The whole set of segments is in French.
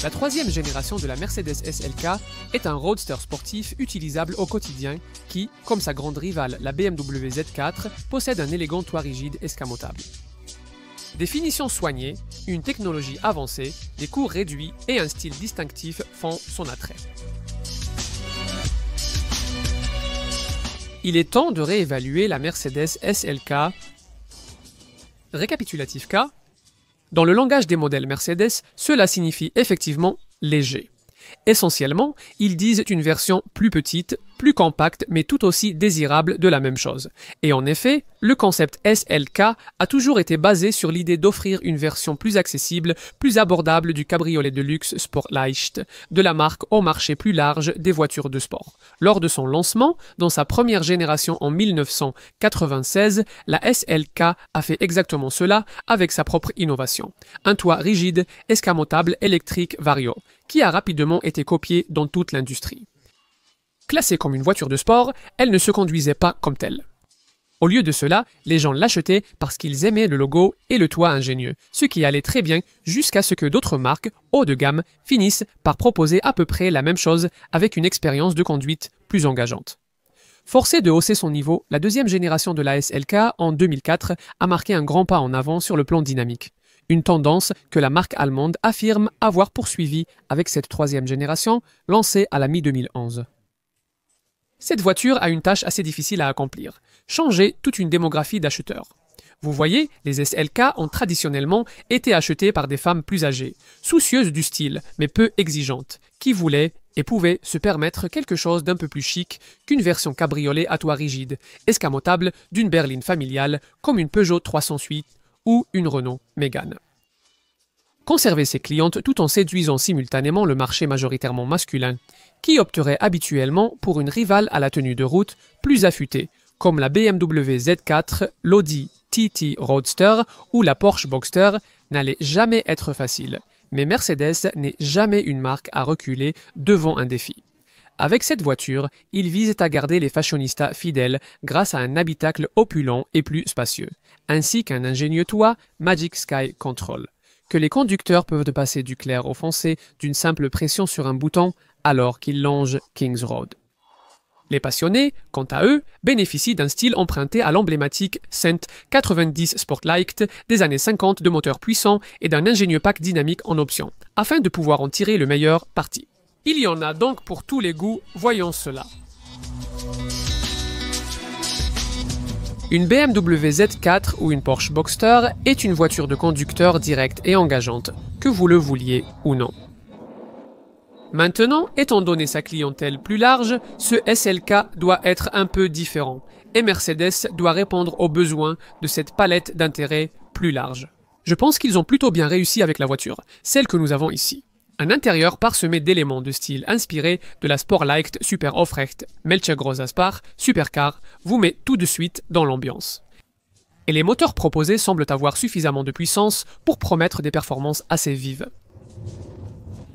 La troisième génération de la Mercedes SLK est un roadster sportif utilisable au quotidien qui, comme sa grande rivale la BMW Z4, possède un élégant toit rigide escamotable. Des finitions soignées, une technologie avancée, des coûts réduits et un style distinctif font son attrait. Il est temps de réévaluer la Mercedes SLK. Récapitulatif K. Dans le langage des modèles Mercedes, cela signifie effectivement léger. Essentiellement, ils disent une version plus petite, plus compacte, mais tout aussi désirable de la même chose. Et en effet, le concept SLK a toujours été basé sur l'idée d'offrir une version plus accessible, plus abordable du cabriolet de luxe Sportleicht de la marque au marché plus large des voitures de sport. Lors de son lancement, dans sa première génération en 1996, la SLK a fait exactement cela avec sa propre innovation. Un toit rigide, escamotable, électrique, vario, qui a rapidement été copié dans toute l'industrie. Classée comme une voiture de sport, elle ne se conduisait pas comme telle. Au lieu de cela, les gens l'achetaient parce qu'ils aimaient le logo et le toit ingénieux, ce qui allait très bien jusqu'à ce que d'autres marques, haut de gamme, finissent par proposer à peu près la même chose avec une expérience de conduite plus engageante. Forcée de hausser son niveau, la deuxième génération de la SLK, en 2004, a marqué un grand pas en avant sur le plan dynamique. Une tendance que la marque allemande affirme avoir poursuivie avec cette troisième génération, lancée à la mi-2011. Cette voiture a une tâche assez difficile à accomplir, changer toute une démographie d'acheteurs. Vous voyez, les SLK ont traditionnellement été achetées par des femmes plus âgées, soucieuses du style, mais peu exigeantes, qui voulaient et pouvaient se permettre quelque chose d'un peu plus chic qu'une version cabriolet à toit rigide, escamotable d'une berline familiale comme une Peugeot 308 ou une Renault Mégane. Conserver ses clientes tout en séduisant simultanément le marché majoritairement masculin, qui opterait habituellement pour une rivale à la tenue de route plus affûtée, comme la BMW Z4, l'Audi TT Roadster ou la Porsche Boxster, n'allait jamais être facile. Mais Mercedes n'est jamais une marque à reculer devant un défi. Avec cette voiture, ils visent à garder les fashionistas fidèles grâce à un habitacle opulent et plus spacieux, ainsi qu'un ingénieux toit Magic Sky Control, que les conducteurs peuvent passer du clair au foncé d'une simple pression sur un bouton alors qu'ils longent Kings Road. Les passionnés, quant à eux, bénéficient d'un style emprunté à l'emblématique Cent 90 Sportleicht des années 50 de moteurs puissants et d'un ingénieux pack dynamique en option, afin de pouvoir en tirer le meilleur parti. Il y en a donc pour tous les goûts, voyons cela. Une BMW Z4 ou une Porsche Boxster est une voiture de conducteur directe et engageante, que vous le vouliez ou non. Maintenant, étant donné sa clientèle plus large, ce SLK doit être un peu différent, et Mercedes doit répondre aux besoins de cette palette d'intérêts plus large. Je pense qu'ils ont plutôt bien réussi avec la voiture, celle que nous avons ici. Un intérieur parsemé d'éléments de style inspirés de la Sportleicht Super Aufrecht Melcher Großaspar Supercar vous met tout de suite dans l'ambiance. Et les moteurs proposés semblent avoir suffisamment de puissance pour promettre des performances assez vives.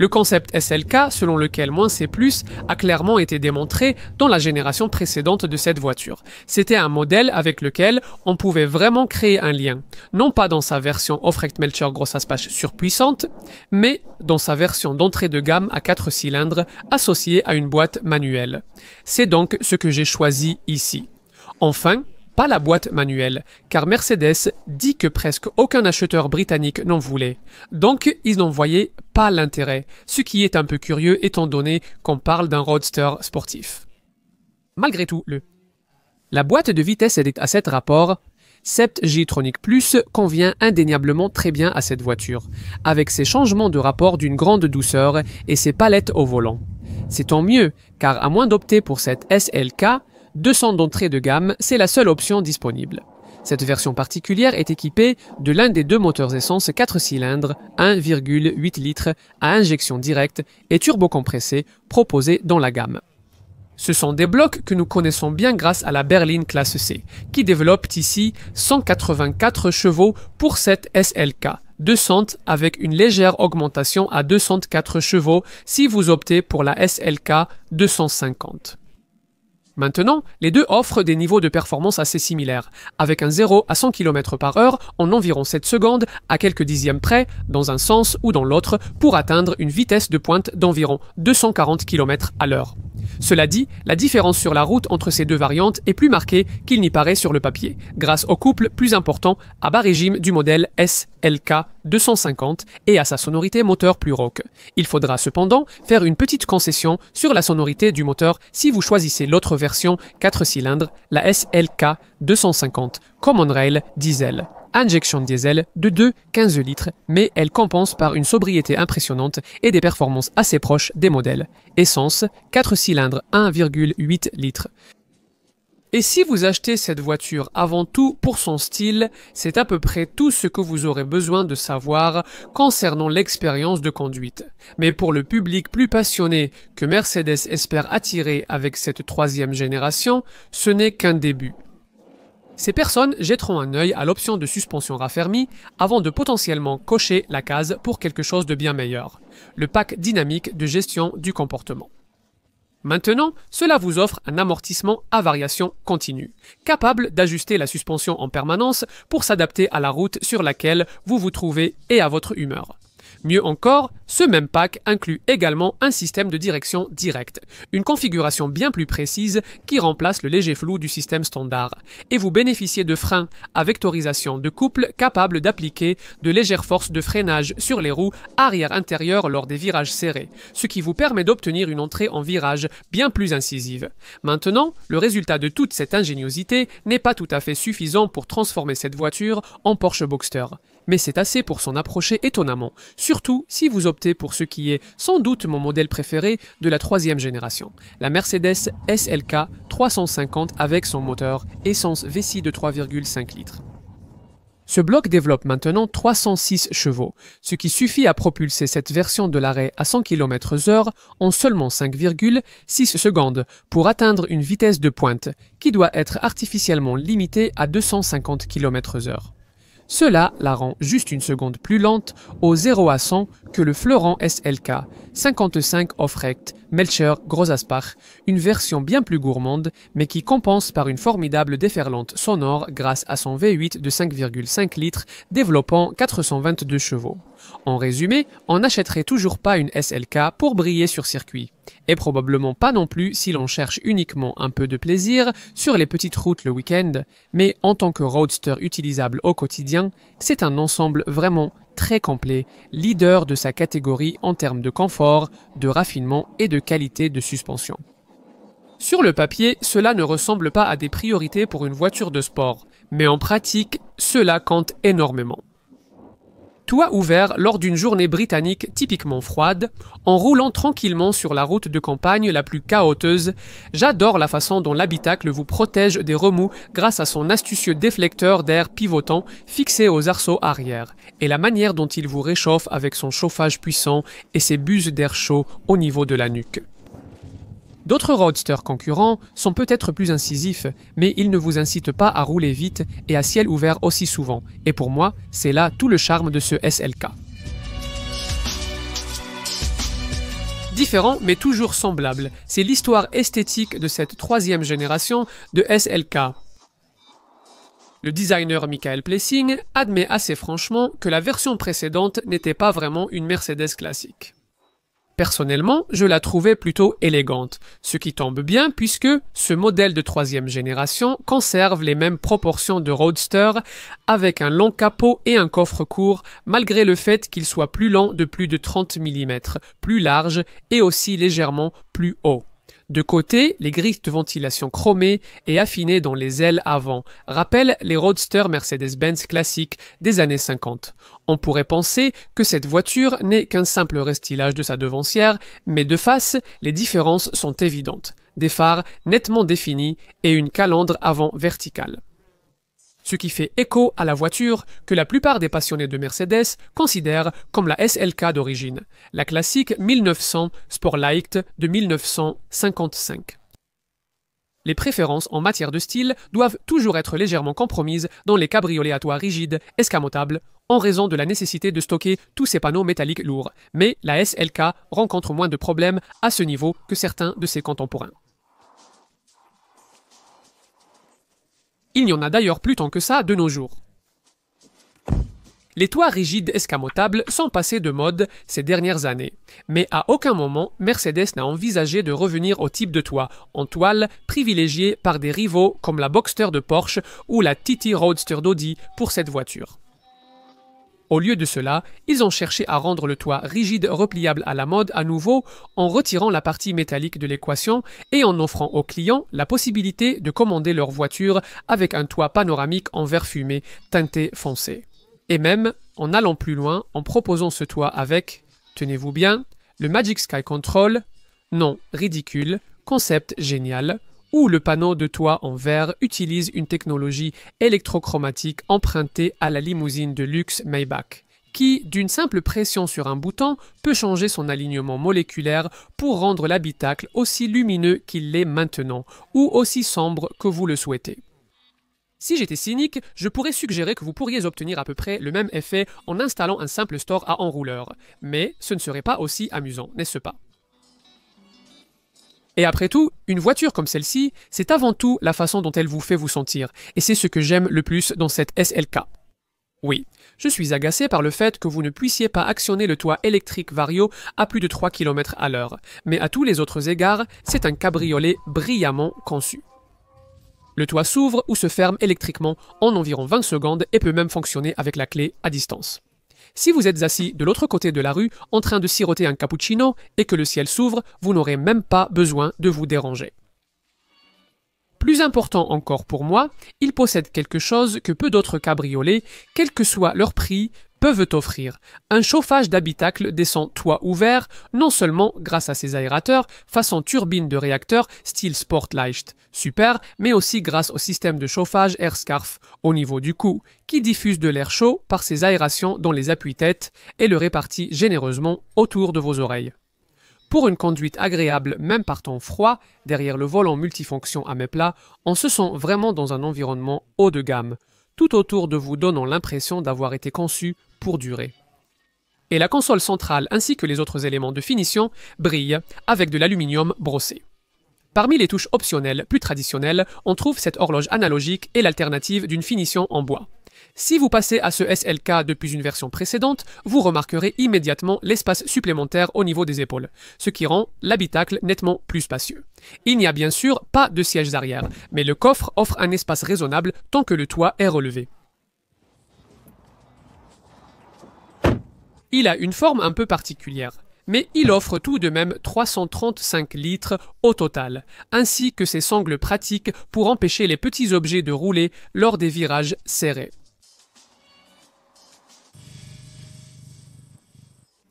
Le concept SLK, selon lequel moins c'est plus, a clairement été démontré dans la génération précédente de cette voiture. C'était un modèle avec lequel on pouvait vraiment créer un lien, non pas dans sa version Aufrecht Melcher Großaspar surpuissante, mais dans sa version d'entrée de gamme à 4 cylindres associée à une boîte manuelle. C'est donc ce que j'ai choisi ici. Enfin, pas la boîte manuelle, car Mercedes dit que presque aucun acheteur britannique n'en voulait. Donc, ils n'en voyaient pas l'intérêt, ce qui est un peu curieux étant donné qu'on parle d'un roadster sportif. Malgré tout, la boîte de vitesse à 7 rapports, Sept G-Tronic Plus convient indéniablement très bien à cette voiture, avec ses changements de rapport d'une grande douceur et ses palettes au volant. C'est tant mieux, car à moins d'opter pour cette SLK, 200 d'entrée de gamme, c'est la seule option disponible. Cette version particulière est équipée de l'un des deux moteurs essence 4 cylindres 1,8 litres à injection directe et turbocompressé proposés dans la gamme. Ce sont des blocs que nous connaissons bien grâce à la berline classe C, qui développe ici 184 chevaux pour cette SLK, 200 avec une légère augmentation à 204 chevaux si vous optez pour la SLK 250. Maintenant, les deux offrent des niveaux de performance assez similaires, avec un 0 à 100 km/h en environ 7 secondes à quelques dixièmes près, dans un sens ou dans l'autre, pour atteindre une vitesse de pointe d'environ 240 km/h. Cela dit, la différence sur la route entre ces deux variantes est plus marquée qu'il n'y paraît sur le papier, grâce au couple plus important à bas régime du modèle SLK 250 et à sa sonorité moteur plus rauque. Il faudra cependant faire une petite concession sur la sonorité du moteur si vous choisissez l'autre version 4 cylindres, la SLK 250 Common Rail Diesel. Injection diesel de 2,15 litres, mais elle compense par une sobriété impressionnante et des performances assez proches des modèles. Essence, 4 cylindres 1,8 litres. Et si vous achetez cette voiture avant tout pour son style, c'est à peu près tout ce que vous aurez besoin de savoir concernant l'expérience de conduite. Mais pour le public plus passionné que Mercedes espère attirer avec cette troisième génération, ce n'est qu'un début. Ces personnes jetteront un œil à l'option de suspension raffermie avant de potentiellement cocher la case pour quelque chose de bien meilleur, le pack dynamique de gestion du comportement. Maintenant, cela vous offre un amortissement à variation continue, capable d'ajuster la suspension en permanence pour s'adapter à la route sur laquelle vous vous trouvez et à votre humeur. Mieux encore, ce même pack inclut également un système de direction directe, une configuration bien plus précise qui remplace le léger flou du système standard, et vous bénéficiez de freins à vectorisation de couple capables d'appliquer de légères forces de freinage sur les roues arrière intérieures lors des virages serrés, ce qui vous permet d'obtenir une entrée en virage bien plus incisive. Maintenant, le résultat de toute cette ingéniosité n'est pas tout à fait suffisant pour transformer cette voiture en Porsche Boxster. Mais c'est assez pour s'en approcher étonnamment, surtout si vous optez pour ce qui est sans doute mon modèle préféré de la troisième génération, la Mercedes SLK 350 avec son moteur essence V6 de 3,5 litres. Ce bloc développe maintenant 306 chevaux, ce qui suffit à propulser cette version de l'arrêt à 100 km/h en seulement 5,6 secondes pour atteindre une vitesse de pointe qui doit être artificiellement limitée à 250 km/h. Cela la rend juste une seconde plus lente au 0 à 100 que le Fleuran SLK 55 Aufrecht Melcher Großaspach, une version bien plus gourmande mais qui compense par une formidable déferlante sonore grâce à son V8 de 5,5 litres développant 422 chevaux. En résumé, on n'achèterait toujours pas une SLK pour briller sur circuit. Et probablement pas non plus si l'on cherche uniquement un peu de plaisir sur les petites routes le week-end, mais en tant que roadster utilisable au quotidien, c'est un ensemble vraiment très complet, leader de sa catégorie en termes de confort, de raffinement et de qualité de suspension. Sur le papier, cela ne ressemble pas à des priorités pour une voiture de sport, mais en pratique, cela compte énormément. Toit ouvert lors d'une journée britannique typiquement froide, en roulant tranquillement sur la route de campagne la plus chaoteuse, j'adore la façon dont l'habitacle vous protège des remous grâce à son astucieux déflecteur d'air pivotant fixé aux arceaux arrière, et la manière dont il vous réchauffe avec son chauffage puissant et ses buses d'air chaud au niveau de la nuque. D'autres roadsters concurrents sont peut-être plus incisifs, mais ils ne vous incitent pas à rouler vite et à ciel ouvert aussi souvent, et pour moi, c'est là tout le charme de ce SLK. Différent mais toujours semblable, c'est l'histoire esthétique de cette troisième génération de SLK. Le designer Michael Plessing admet assez franchement que la version précédente n'était pas vraiment une Mercedes classique. Personnellement, je la trouvais plutôt élégante, ce qui tombe bien puisque ce modèle de troisième génération conserve les mêmes proportions de roadster avec un long capot et un coffre court malgré le fait qu'il soit plus long de plus de 30 mm, plus large et aussi légèrement plus haut. De côté, les grilles de ventilation chromées et affinées dans les ailes avant rappellent les roadsters Mercedes-Benz classiques des années 50. On pourrait penser que cette voiture n'est qu'un simple restylage de sa devancière, mais de face, les différences sont évidentes. Des phares nettement définis et une calandre avant verticale. Ce qui fait écho à la voiture que la plupart des passionnés de Mercedes considèrent comme la SLK d'origine, la classique 1900 Sportlight de 1955. Les préférences en matière de style doivent toujours être légèrement compromises dans les cabriolets à toit rigide, escamotables, en raison de la nécessité de stocker tous ces panneaux métalliques lourds, mais la SLK rencontre moins de problèmes à ce niveau que certains de ses contemporains. Il n'y en a d'ailleurs plus tant que ça de nos jours. Les toits rigides escamotables sont passés de mode ces dernières années, mais à aucun moment Mercedes n'a envisagé de revenir au type de toit en toile privilégié par des rivaux comme la Boxster de Porsche ou la TT Roadster d'Audi pour cette voiture. Au lieu de cela, ils ont cherché à rendre le toit rigide repliable à la mode à nouveau en retirant la partie métallique de l'équation et en offrant aux clients la possibilité de commander leur voiture avec un toit panoramique en verre fumé teinté foncé. Et même en allant plus loin en proposant ce toit avec, tenez-vous bien, le Magic Sky Control, nom ridicule, concept génial, où le panneau de toit en verre utilise une technologie électrochromatique empruntée à la limousine de luxe Maybach, qui, d'une simple pression sur un bouton, peut changer son alignement moléculaire pour rendre l'habitacle aussi lumineux qu'il l'est maintenant, ou aussi sombre que vous le souhaitez. Si j'étais cynique, je pourrais suggérer que vous pourriez obtenir à peu près le même effet en installant un simple store à enrouleur, mais ce ne serait pas aussi amusant, n'est-ce pas? Et après tout, une voiture comme celle-ci, c'est avant tout la façon dont elle vous fait vous sentir, et c'est ce que j'aime le plus dans cette SLK. Oui, je suis agacé par le fait que vous ne puissiez pas actionner le toit électrique Vario à plus de 3 km à l'heure, mais à tous les autres égards, c'est un cabriolet brillamment conçu. Le toit s'ouvre ou se ferme électriquement en environ 20 secondes et peut même fonctionner avec la clé à distance. Si vous êtes assis de l'autre côté de la rue en train de siroter un cappuccino et que le ciel s'ouvre, vous n'aurez même pas besoin de vous déranger. Plus important encore pour moi, il possède quelque chose que peu d'autres cabriolets, quel que soit leur prix, peuvent offrir. Un chauffage d'habitacle descend toit ouvert, non seulement grâce à ses aérateurs, façon turbine de réacteur style Sportleicht, super, mais aussi grâce au système de chauffage AirScarf au niveau du cou, qui diffuse de l'air chaud par ses aérations dans les appuis-têtes et le répartit généreusement autour de vos oreilles. Pour une conduite agréable même par temps froid, derrière le volant multifonction à mes plats, on se sent vraiment dans un environnement haut de gamme, tout autour de vous donnant l'impression d'avoir été conçu pour durer. Et la console centrale ainsi que les autres éléments de finition brillent avec de l'aluminium brossé. Parmi les touches optionnelles plus traditionnelles, on trouve cette horloge analogique et l'alternative d'une finition en bois. Si vous passez à ce SLK depuis une version précédente, vous remarquerez immédiatement l'espace supplémentaire au niveau des épaules, ce qui rend l'habitacle nettement plus spacieux. Il n'y a bien sûr pas de sièges arrière, mais le coffre offre un espace raisonnable tant que le toit est relevé. Il a une forme un peu particulière, mais il offre tout de même 335 litres au total, ainsi que ses sangles pratiques pour empêcher les petits objets de rouler lors des virages serrés.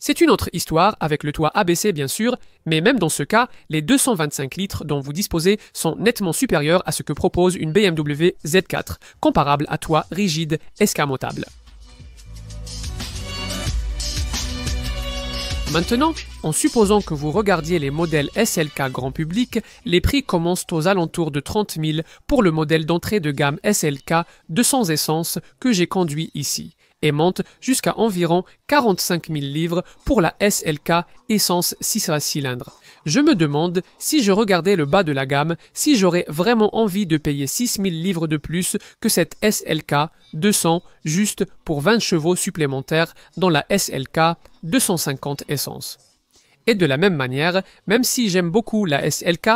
C'est une autre histoire avec le toit abaissé bien sûr, mais même dans ce cas, les 225 litres dont vous disposez sont nettement supérieurs à ce que propose une BMW Z4, comparable à toit rigide escamotable. Maintenant, en supposant que vous regardiez les modèles SLK grand public, les prix commencent aux alentours de 30 000 pour le modèle d'entrée de gamme SLK 200 essence que j'ai conduit ici, et monte jusqu'à environ 45 000 livres pour la SLK essence 6 cylindres. Je me demande, si je regardais le bas de la gamme, si j'aurais vraiment envie de payer 6 000 livres de plus que cette SLK 200 juste pour 20 chevaux supplémentaires dans la SLK 250 essence. Et de la même manière, même si j'aime beaucoup la SLK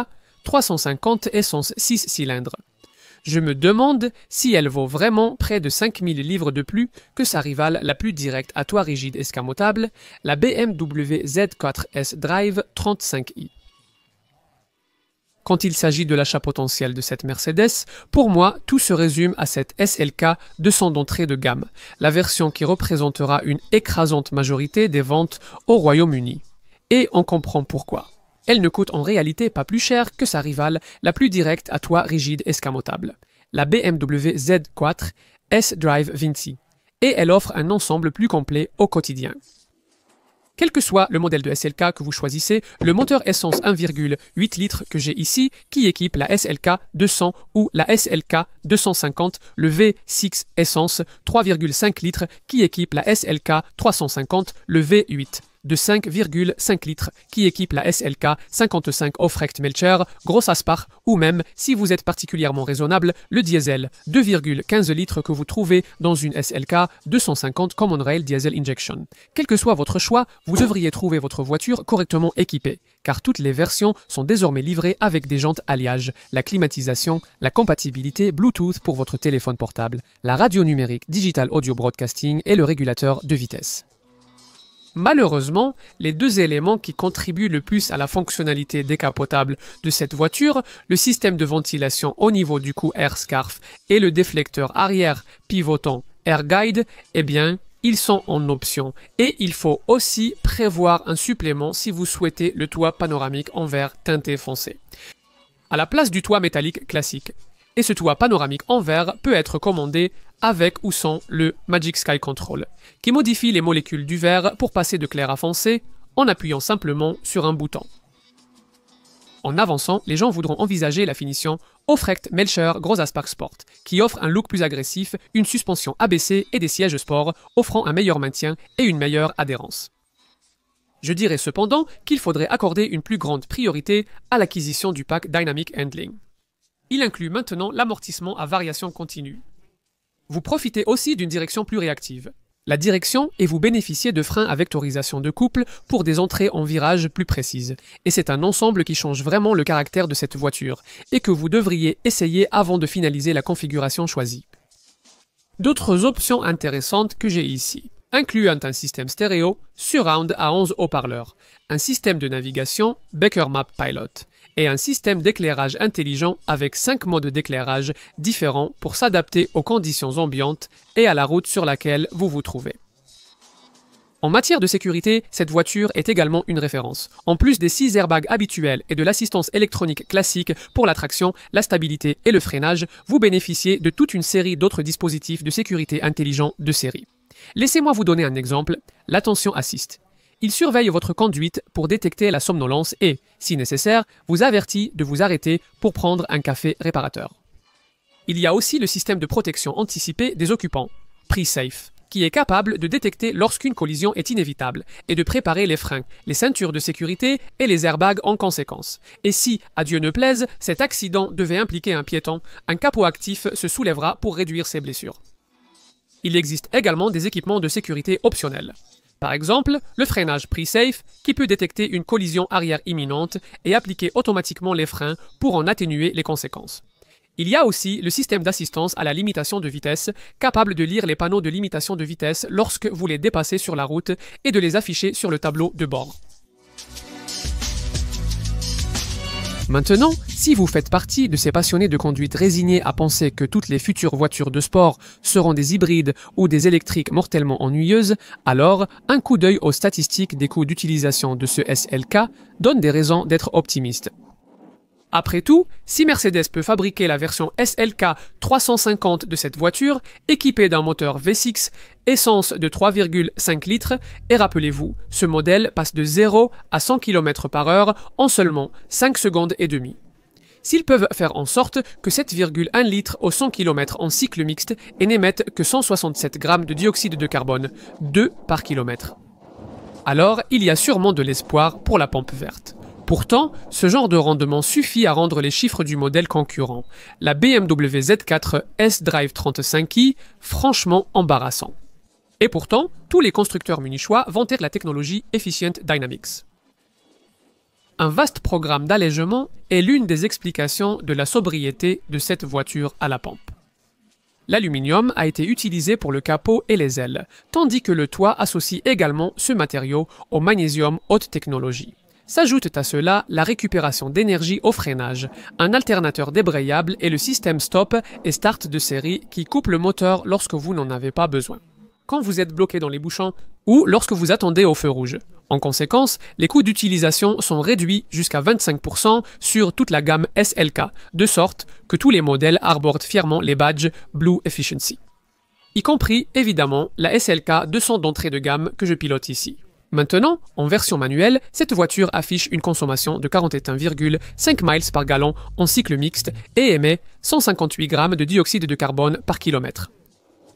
350 essence 6 cylindres. Je me demande si elle vaut vraiment près de 5000 livres de plus que sa rivale la plus directe à toit rigide escamotable, la BMW Z4 Drive 35i. Quand il s'agit de l'achat potentiel de cette Mercedes, pour moi, tout se résume à cette SLK 200 d'entrée de gamme, la version qui représentera une écrasante majorité des ventes au Royaume-Uni. Et on comprend pourquoi. Elle ne coûte en réalité pas plus cher que sa rivale la plus directe à toit rigide escamotable, la BMW Z4 S-Drive Vinci, et elle offre un ensemble plus complet au quotidien. Quel que soit le modèle de SLK que vous choisissez, le moteur essence 1,8 litres que j'ai ici, qui équipe la SLK 200 ou la SLK 250, le V6 essence 3,5 litres qui équipe la SLK 350, le V8, de 5,5 litres qui équipe la SLK 55 Aufrecht Melcher Gross Aspar ou même, si vous êtes particulièrement raisonnable, le diesel 2,15 litres que vous trouvez dans une SLK 250 Common Rail Diesel Injection. Quel que soit votre choix, vous devriez trouver votre voiture correctement équipée, car toutes les versions sont désormais livrées avec des jantes alliage, la climatisation, la compatibilité Bluetooth pour votre téléphone portable, la radio numérique Digital Audio Broadcasting et le régulateur de vitesse. Malheureusement, les deux éléments qui contribuent le plus à la fonctionnalité décapotable de cette voiture, le système de ventilation au niveau du cou Air Scarf et le déflecteur arrière pivotant Air Guide, eh bien, ils sont en option et il faut aussi prévoir un supplément si vous souhaitez le toit panoramique en verre teinté foncé, à la place du toit métallique classique. Et ce toit panoramique en verre peut être commandé avec ou sans le Magic Sky Control, qui modifie les molécules du verre pour passer de clair à foncé en appuyant simplement sur un bouton. En avançant, les gens voudront envisager la finition Aufrecht Melcher Gross Aspar Sport, qui offre un look plus agressif, une suspension abaissée et des sièges sport, offrant un meilleur maintien et une meilleure adhérence. Je dirais cependant qu'il faudrait accorder une plus grande priorité à l'acquisition du pack Dynamic Handling. Il inclut maintenant l'amortissement à variation continue. Vous profitez aussi d'une direction plus réactive. La direction et vous bénéficiez de freins à vectorisation de couple pour des entrées en virage plus précises. Et c'est un ensemble qui change vraiment le caractère de cette voiture et que vous devriez essayer avant de finaliser la configuration choisie. D'autres options intéressantes que j'ai ici incluent un système stéréo Surround à 11 haut-parleurs, un système de navigation Becker Map Pilot et un système d'éclairage intelligent avec 5 modes d'éclairage différents pour s'adapter aux conditions ambiantes et à la route sur laquelle vous vous trouvez. En matière de sécurité, cette voiture est également une référence. En plus des 6 airbags habituels et de l'assistance électronique classique pour la traction, la stabilité et le freinage, vous bénéficiez de toute une série d'autres dispositifs de sécurité intelligents de série. Laissez-moi vous donner un exemple, l'Attention Assist. Il surveille votre conduite pour détecter la somnolence et, si nécessaire, vous avertit de vous arrêter pour prendre un café réparateur. Il y a aussi le système de protection anticipée des occupants, Pre-Safe, qui est capable de détecter lorsqu'une collision est inévitable et de préparer les freins, les ceintures de sécurité et les airbags en conséquence. Et si, à Dieu ne plaise, cet accident devait impliquer un piéton, un capot actif se soulèvera pour réduire ses blessures. Il existe également des équipements de sécurité optionnels. Par exemple, le freinage Pre-Safe qui peut détecter une collision arrière imminente et appliquer automatiquement les freins pour en atténuer les conséquences. Il y a aussi le système d'assistance à la limitation de vitesse, capable de lire les panneaux de limitation de vitesse lorsque vous les dépassez sur la route et de les afficher sur le tableau de bord. Maintenant, si vous faites partie de ces passionnés de conduite résignés à penser que toutes les futures voitures de sport seront des hybrides ou des électriques mortellement ennuyeuses, alors un coup d'œil aux statistiques des coûts d'utilisation de ce SLK donne des raisons d'être optimiste. Après tout, si Mercedes peut fabriquer la version SLK 350 de cette voiture, équipée d'un moteur V6, essence de 3,5 litres, et rappelez-vous, ce modèle passe de 0 à 100 km/h en seulement 5 secondes et demie. S'ils peuvent faire en sorte que 7,1 litres au 100 km en cycle mixte et n'émettent que 167 grammes de dioxyde de carbone, 2 par kilomètre. Alors, il y a sûrement de l'espoir pour la pompe verte. Pourtant, ce genre de rendement suffit à rendre les chiffres du modèle concurrent, la BMW Z4 S-Drive 35i, franchement embarrassant. Et pourtant, tous les constructeurs munichois vantèrent la technologie Efficient Dynamics. Un vaste programme d'allègement est l'une des explications de la sobriété de cette voiture à la pompe. L'aluminium a été utilisé pour le capot et les ailes, tandis que le toit associe également ce matériau au magnésium haute technologie. S'ajoute à cela la récupération d'énergie au freinage, un alternateur débrayable et le système stop et start de série qui coupe le moteur lorsque vous n'en avez pas besoin, quand vous êtes bloqué dans les bouchons ou lorsque vous attendez au feu rouge. En conséquence, les coûts d'utilisation sont réduits jusqu'à 25% sur toute la gamme SLK, de sorte que tous les modèles arborent fièrement les badges Blue Efficiency. Y compris, évidemment, la SLK 200 d'entrée de gamme que je pilote ici. Maintenant, en version manuelle, cette voiture affiche une consommation de 41,5 miles par gallon en cycle mixte et émet 158 grammes de dioxyde de carbone par kilomètre.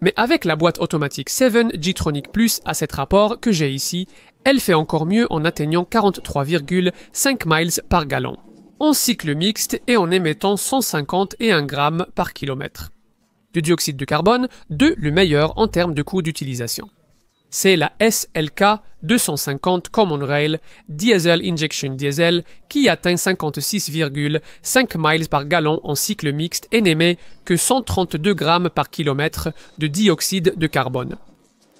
Mais avec la boîte automatique 7 G-Tronic Plus à cet rapport que j'ai ici, elle fait encore mieux en atteignant 43,5 miles par gallon, en cycle mixte et en émettant 151 grammes par kilomètre de dioxyde de carbone, le meilleur en termes de coût d'utilisation. C'est la SLK 250 Common Rail Diesel Injection Diesel qui atteint 56,5 miles par gallon en cycle mixte et n'émet que 132 grammes par kilomètre de dioxyde de carbone.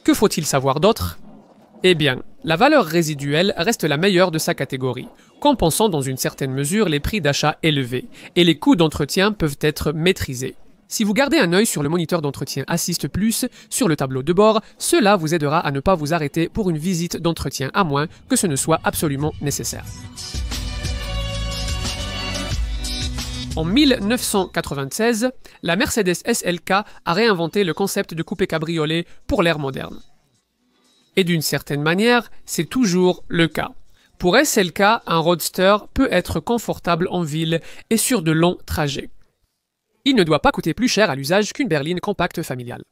Que faut-il savoir d'autre? Eh bien, la valeur résiduelle reste la meilleure de sa catégorie, compensant dans une certaine mesure les prix d'achat élevés, et les coûts d'entretien peuvent être maîtrisés. Si vous gardez un œil sur le moniteur d'entretien Assist Plus sur le tableau de bord, cela vous aidera à ne pas vous arrêter pour une visite d'entretien à moins que ce ne soit absolument nécessaire. En 1996, la Mercedes SLK a réinventé le concept de coupé cabriolet pour l'ère moderne. Et d'une certaine manière, c'est toujours le cas. Pour SLK, un roadster peut être confortable en ville et sur de longs trajets. Il ne doit pas coûter plus cher à l'usage qu'une berline compacte familiale.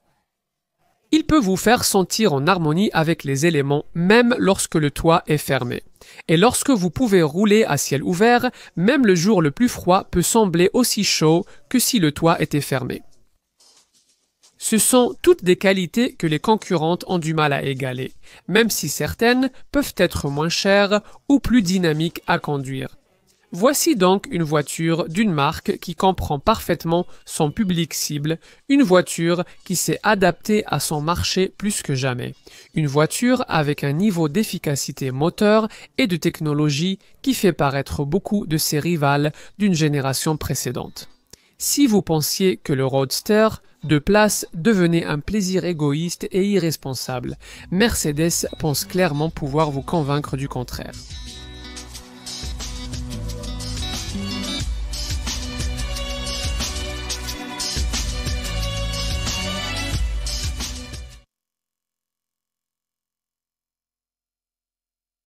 Il peut vous faire sentir en harmonie avec les éléments même lorsque le toit est fermé. Et lorsque vous pouvez rouler à ciel ouvert, même le jour le plus froid peut sembler aussi chaud que si le toit était fermé. Ce sont toutes des qualités que les concurrentes ont du mal à égaler, même si certaines peuvent être moins chères ou plus dynamiques à conduire. Voici donc une voiture d'une marque qui comprend parfaitement son public cible, une voiture qui s'est adaptée à son marché plus que jamais, une voiture avec un niveau d'efficacité moteur et de technologie qui fait paraître beaucoup de ses rivales d'une génération précédente. Si vous pensiez que le Roadster, de place, devenait un plaisir égoïste et irresponsable, Mercedes pense clairement pouvoir vous convaincre du contraire.